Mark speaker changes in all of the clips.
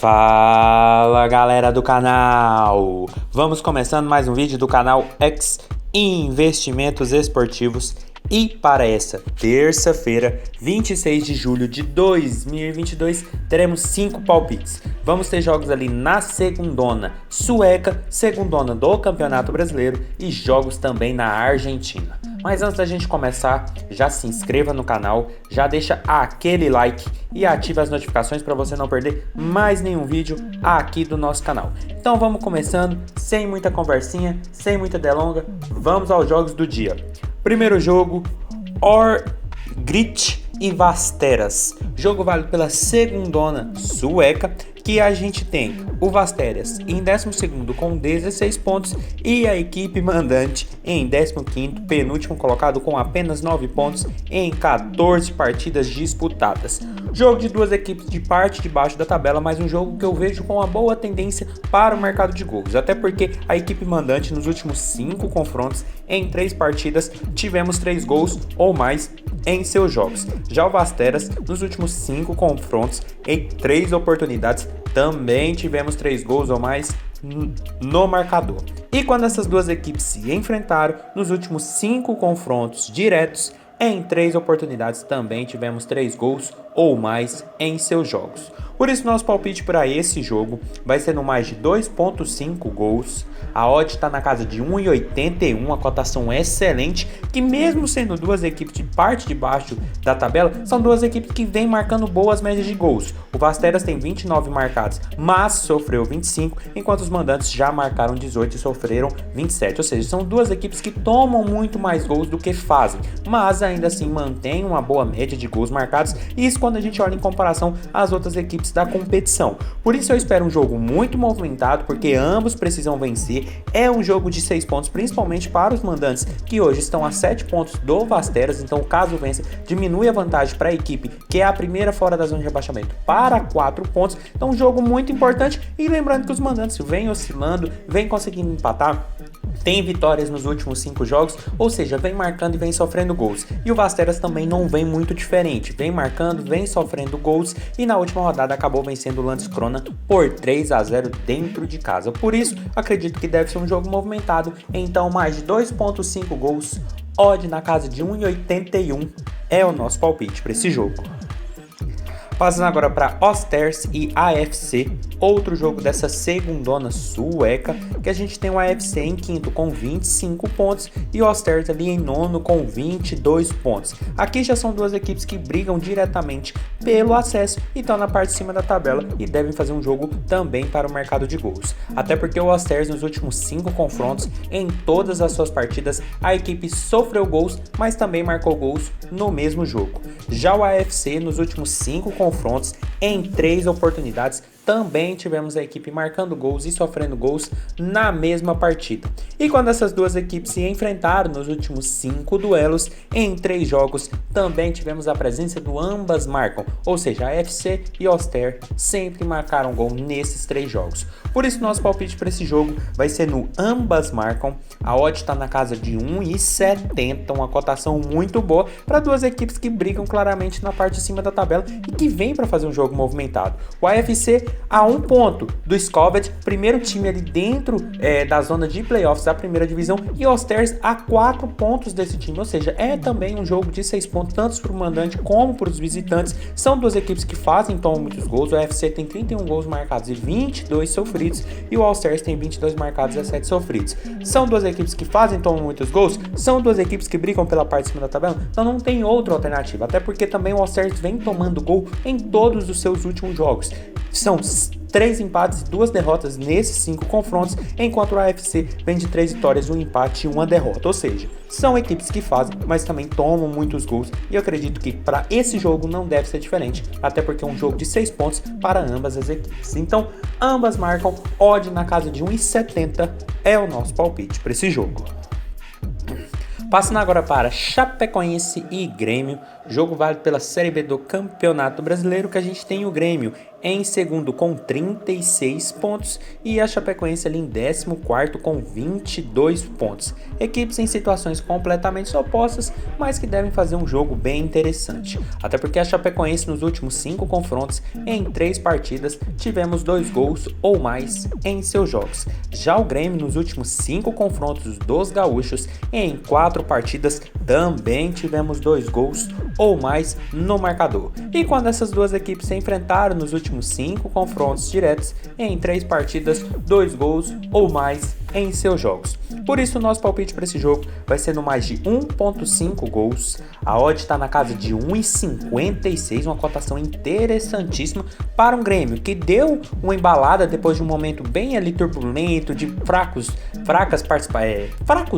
Speaker 1: Fala galera do canal! Vamos começando mais um vídeo do canal X Investimentos Esportivos e para essa terça-feira, 26 de julho de 2022, teremos 5 palpites. Vamos ter jogos ali na segundona sueca, segundona do Campeonato Brasileiro e jogos também na Argentina. Mas antes da gente começar, já se inscreva no canal, já deixa aquele like e ative as notificações para você não perder mais nenhum vídeo aqui do nosso canal. Então vamos começando, sem muita conversinha, sem muita delonga, vamos aos jogos do dia. Primeiro jogo, Örgryte e Västerås. Jogo válido pela segundona sueca, que a gente tem o Västerås em 12º com 16 pontos e a equipe mandante em 15º, penúltimo colocado com apenas 9 pontos em 14 partidas disputadas. Jogo de duas equipes de parte de baixo da tabela, mas um jogo que eu vejo com uma boa tendência para o mercado de gols, até porque a equipe mandante nos últimos 5 confrontos em 3 partidas tivemos 3 gols ou mais em seus jogos. Já o Västerås nos últimos 5 confrontos em 3 oportunidades também tivemos 3 gols ou mais no marcador. E quando essas duas equipes se enfrentaram nos últimos 5 confrontos diretos, em 3 oportunidades também tivemos 3 gols ou mais em seus jogos. Por isso nosso palpite para esse jogo vai ser no mais de 2.5 gols. A odd está na casa de 1,81, a cotação é excelente, que mesmo sendo duas equipes de parte de baixo da tabela, são duas equipes que vêm marcando boas médias de gols. O Västerås tem 29 marcados, mas sofreu 25, enquanto os mandantes já marcaram 18 e sofreram 27. Ou seja, são duas equipes que tomam muito mais gols do que fazem, mas ainda assim mantêm uma boa média de gols marcados, e isso quando a gente olha em comparação às outras equipes da competição. Por isso eu espero um jogo muito movimentado, porque ambos precisam vencer. É um jogo de 6 pontos, principalmente para os mandantes, que hoje estão a 7 pontos do Västerås, então caso vença, diminui a vantagem para a equipe, que é a primeira fora da zona de rebaixamento, para 4 pontos. Então um jogo muito importante, e lembrando que os mandantes vêm oscilando, vêm conseguindo empatar, tem vitórias nos últimos 5 jogos, ou seja, vem marcando e vem sofrendo gols. E o Västerås também não vem muito diferente, vem marcando, vem sofrendo gols, e na última rodada acabou vencendo o Landskrona por 3-0 dentro de casa. Por isso, acredito que deve ser um jogo movimentado, então mais de 2.5 gols, odd na casa de 1,81 é o nosso palpite para esse jogo. Passando agora para Östers e AFC, outro jogo dessa segundona sueca, que a gente tem o AFC em quinto com 25 pontos e o Östers ali em nono com 22 pontos. Aqui já são duas equipes que brigam diretamente pelo acesso e estão na parte de cima da tabela e devem fazer um jogo também para o mercado de gols. Até porque o Östers nos últimos 5 confrontos, em todas as suas partidas, a equipe sofreu gols, mas também marcou gols no mesmo jogo. Já o AFC nos últimos 5 confrontos, em 3 oportunidades, também tivemos a equipe marcando gols e sofrendo gols na mesma partida. E quando essas duas equipes se enfrentaram nos últimos 5 duelos, em 3 jogos, também tivemos a presença do ambas marcam, ou seja, a AFC e Östers sempre marcaram gol nesses 3 jogos. Por isso nosso palpite para esse jogo vai ser no ambas marcam. A odd está na casa de 1,70, uma cotação muito boa para duas equipes que brigam claramente na parte de cima da tabela e que vêm para fazer um jogo movimentado. O AFC a 1 ponto do Skövde, primeiro time ali dentro da zona de playoffs da primeira divisão, e o Östers a 4 pontos desse time, ou seja, é também um jogo de 6 pontos, tanto para o mandante como para os visitantes. São duas equipes que fazem, tomam muitos gols. O AFC tem 31 gols marcados e 22 sofridos, e o Östers tem 22 marcados e 7 sofridos. São duas equipes que fazem, tomam muitos gols, são duas equipes que brigam pela parte de cima da tabela, então não tem outra alternativa, até porque também o Östers vem tomando gol em todos os seus últimos jogos. São 3 empates e 2 derrotas nesses 5 confrontos, enquanto o AFC vem de 3 vitórias, 1 empate e 1 derrota. Ou seja, são equipes que fazem, mas também tomam muitos gols, e eu acredito que para esse jogo não deve ser diferente, até porque é um jogo de 6 pontos para ambas as equipes. Então, ambas marcam, odd na casa de 1,70 é o nosso palpite para esse jogo. Passando agora para Chapecoense e Grêmio, jogo válido pela Série B do Campeonato Brasileiro, que a gente tem o Grêmio em segundo com 36 pontos e a Chapecoense ali em 14º com 22 pontos. Equipes em situações completamente opostas, mas que devem fazer um jogo bem interessante. Até porque a Chapecoense nos últimos 5 confrontos, em 3 partidas, tivemos 2 gols ou mais em seus jogos. Já o Grêmio nos últimos 5 confrontos dos gaúchos, em 4 partidas, também tivemos 2 gols ou mais no marcador. E quando essas duas equipes se enfrentaram nos últimos 5 confrontos diretos, em 3 partidas, 2 gols ou mais em seus jogos. Por isso o nosso palpite para esse jogo vai ser no mais de 1.5 gols. A odd está na casa de 1,56, uma cotação interessantíssima para um Grêmio que deu uma embalada depois de um momento bem ali turbulento, de fracos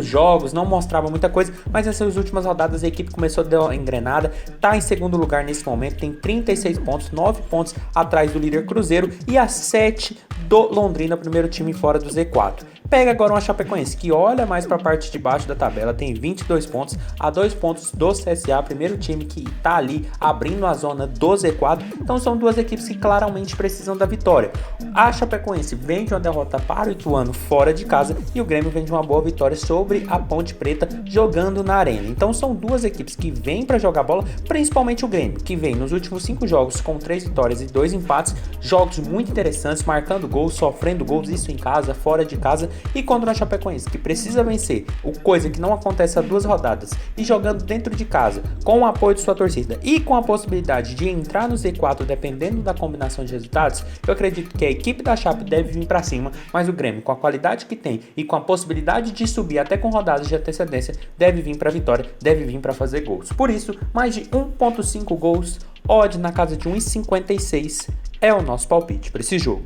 Speaker 1: jogos, não mostrava muita coisa, mas nessas últimas rodadas a equipe começou a dar uma engrenada, está em segundo lugar nesse momento, tem 36 pontos, 9 pontos atrás do líder Cruzeiro e a 7 do Londrina, primeiro time fora do Z4. Pega agora uma Chapecoense que olha mais para a parte de baixo da tabela, tem 22 pontos, a 2 pontos do CSA, primeiro time que está ali abrindo a zona do Z4. Então são duas equipes que claramente precisam da vitória. A Chapecoense vem de uma derrota para o Ituano fora de casa e o Grêmio vem de uma boa vitória sobre a Ponte Preta jogando na Arena. Então são duas equipes que vêm para jogar bola, principalmente o Grêmio, que vem nos últimos 5 jogos com 3 vitórias e 2 empates, jogos muito interessantes, marcando gols, sofrendo gols, isso em casa, fora de casa. E contra a Chapecoense, que precisa vencer, coisa que não acontece há 2 rodadas, e jogando dentro de casa, com o apoio de sua torcida e com a possibilidade de entrar no Z4 dependendo da combinação de resultados, eu acredito que a equipe da Chape deve vir para cima, mas o Grêmio, com a qualidade que tem e com a possibilidade de subir até com rodadas de antecedência, deve vir para a vitória, deve vir para fazer gols. Por isso, mais de 1.5 gols, odd na casa de 1,56 é o nosso palpite para esse jogo.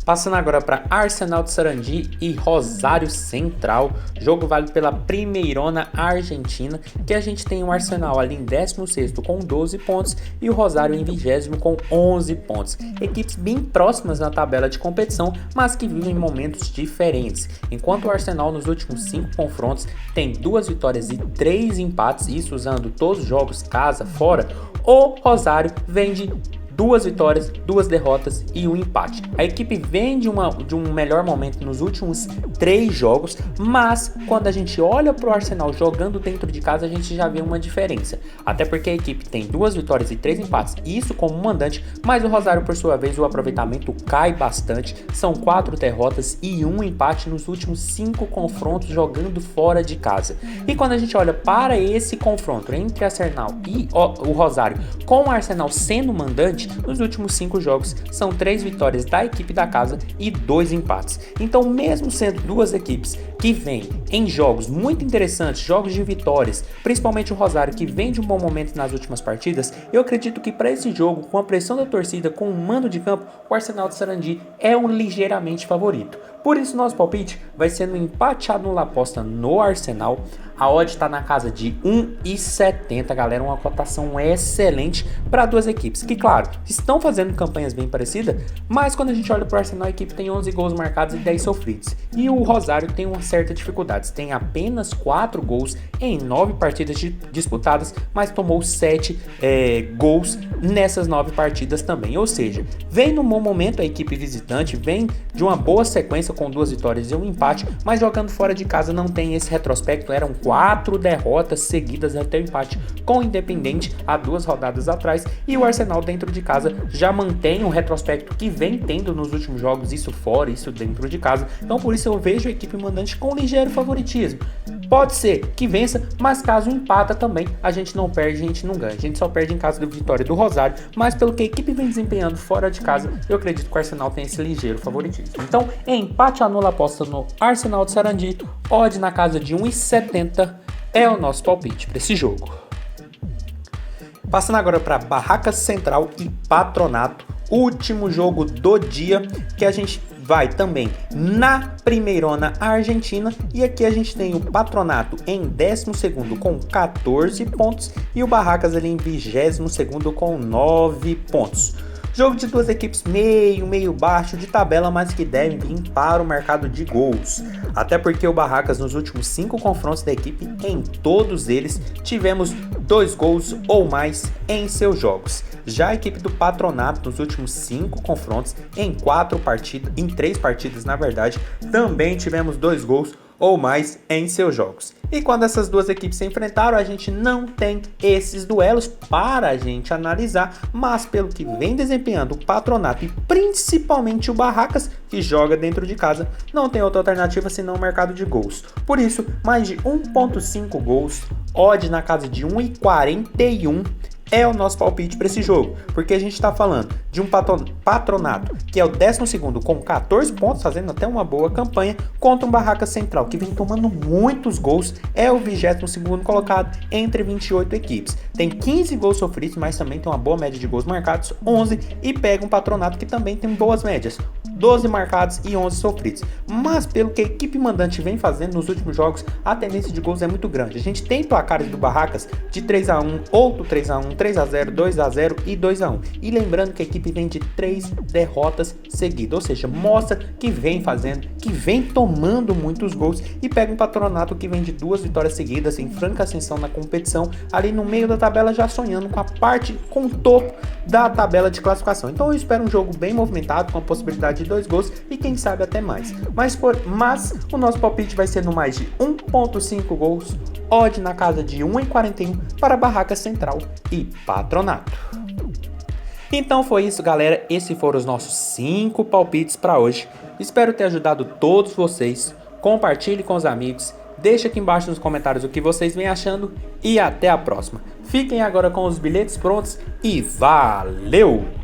Speaker 1: Passando agora para Arsenal de Sarandi e Rosário Central, jogo válido pela Primeirona Argentina, que a gente tem o Arsenal ali em 16º com 12 pontos e o Rosário em 20º com 11 pontos. Equipes bem próximas na tabela de competição, mas que vivem momentos diferentes. Enquanto o Arsenal nos últimos 5 confrontos tem 2 vitórias e 3 empates, isso usando todos os jogos casa, fora, o Rosário vem de 2 vitórias, 2 derrotas e 1 empate. A equipe vem de um melhor momento nos últimos 3 jogos, mas quando a gente olha para o Arsenal jogando dentro de casa, a gente já vê uma diferença. Até porque a equipe tem 2 vitórias e 3 empates, isso como mandante, mas o Rosário, por sua vez, o aproveitamento cai bastante. São 4 derrotas e 1 empate nos últimos 5 confrontos jogando fora de casa. E quando a gente olha para esse confronto entre Arsenal e o Rosário, com o Arsenal sendo mandante, nos últimos 5 jogos são 3 vitórias da equipe da casa e 2 empates. Então, mesmo sendo duas equipes que vêm em jogos muito interessantes, jogos de vitórias, principalmente o Rosário que vem de um bom momento nas últimas partidas, eu acredito que para esse jogo, com a pressão da torcida, com o mando de campo, o Arsenal de Sarandi é um ligeiramente favorito. Por isso, nosso palpite vai ser no empate anula aposta no Arsenal. A odd está na casa de 1,70, galera, uma cotação excelente para duas equipes que, claro, estão fazendo campanhas bem parecidas, mas quando a gente olha para o Arsenal, a equipe tem 11 gols marcados e 10 sofridos. E o Rosário tem uma certa dificuldade, tem apenas 4 gols em 9 partidas disputadas, mas tomou 7 gols nessas 9 partidas também. Ou seja, vem num bom momento a equipe visitante, vem de uma boa sequência com 2 vitórias e 1 empate, mas jogando fora de casa não tem esse retrospecto, eram 4 derrotas seguidas até o empate com o Independente há 2 rodadas atrás, e o Arsenal dentro de casa já mantém um retrospecto que vem tendo nos últimos jogos, isso fora, isso dentro de casa. Então por isso eu vejo a equipe mandante com ligeiro favoritismo. Pode ser que vença, mas caso empata também, a gente não perde, a gente não ganha. A gente só perde em caso da vitória do Rosário, mas pelo que a equipe vem desempenhando fora de casa, eu acredito que o Arsenal tem esse ligeiro favoritismo. Então, empate anula aposta no Arsenal de Sarandi, odd na casa de 1,70 é o nosso palpite para esse jogo. Passando agora para Barracas Central e Patronato, último jogo do dia, que a gente vai também na Primeirona Argentina, e aqui a gente tem o Patronato em 12º com 14 pontos e o Barracas ali em 22º com 9 pontos. Jogo de duas equipes meio baixo de tabela, mas que devem vir para o mercado de gols. Até porque o Barracas nos últimos 5 confrontos da equipe, em todos eles, tivemos 2 gols ou mais em seus jogos. Já a equipe do Patronato nos últimos 5 confrontos, em 3 partidas na verdade, também tivemos 2 gols ou mais em seus jogos. E quando essas duas equipes se enfrentaram, a gente não tem esses duelos para a gente analisar, mas pelo que vem desempenhando o Patronato e principalmente o Barracas, que joga dentro de casa, não tem outra alternativa senão o mercado de gols. Por isso, mais de 1.5 gols, odd na casa de 1,41 é o nosso palpite para esse jogo, porque a gente está falando de um Patronato que é o 12º com 14 pontos, fazendo até uma boa campanha, contra um Barracas Central que vem tomando muitos gols, é o 22º colocado entre 28 equipes. Tem 15 gols sofridos, mas também tem uma boa média de gols marcados, 11, e pega um Patronato que também tem boas médias, 12 marcados e 11 sofridos. Mas pelo que a equipe mandante vem fazendo nos últimos jogos, a tendência de gols é muito grande. A gente tem placares do Barracas de 3-1, outro 3-1, 3-0, 2-0 e 2-1. E lembrando que a equipe vem de 3 derrotas seguidas, ou seja, mostra que vem fazendo, que vem tomando muitos gols, e pega um Patronato que vem de 2 vitórias seguidas em franca ascensão na competição, ali no meio da tabela, já sonhando com o topo da tabela de classificação. Então eu espero um jogo bem movimentado, com a possibilidade de 2 gols e quem sabe até mais. Mas o nosso palpite vai ser no mais de 1.5 gols, odd na casa de 1,41 para Barracas Central e Patronato. Então foi isso, galera. Esses foram os nossos 5 palpites para hoje. Espero ter ajudado todos vocês. Compartilhe com os amigos. Deixe aqui embaixo nos comentários o que vocês vêm achando e até a próxima. Fiquem agora com os bilhetes prontos e valeu!